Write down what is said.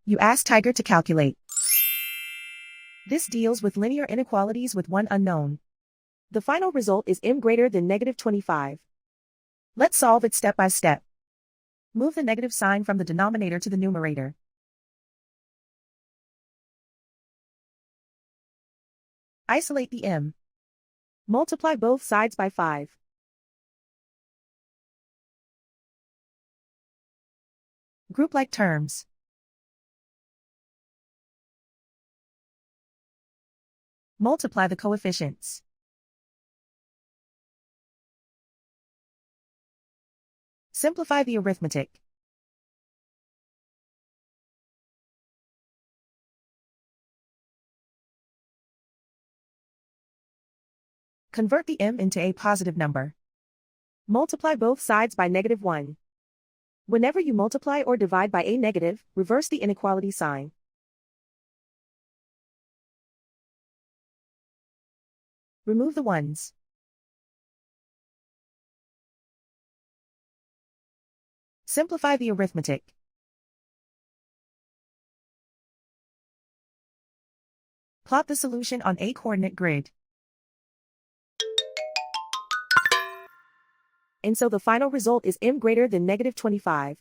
You ask Tiger to calculate. This deals with linear inequalities with one unknown. The final result is m greater than -25. Let's solve it step by step. Move the negative sign from the denominator to the numerator. Isolate the m. Multiply both sides by 5. Group like terms. Multiply the coefficients. Simplify the arithmetic. Convert the m into a positive number. Multiply both sides by -1. Whenever you multiply or divide by a negative, reverse the inequality sign. Remove the ones. Simplify the arithmetic. Plot the solution on a coordinate grid. And so the final result is m greater than -25.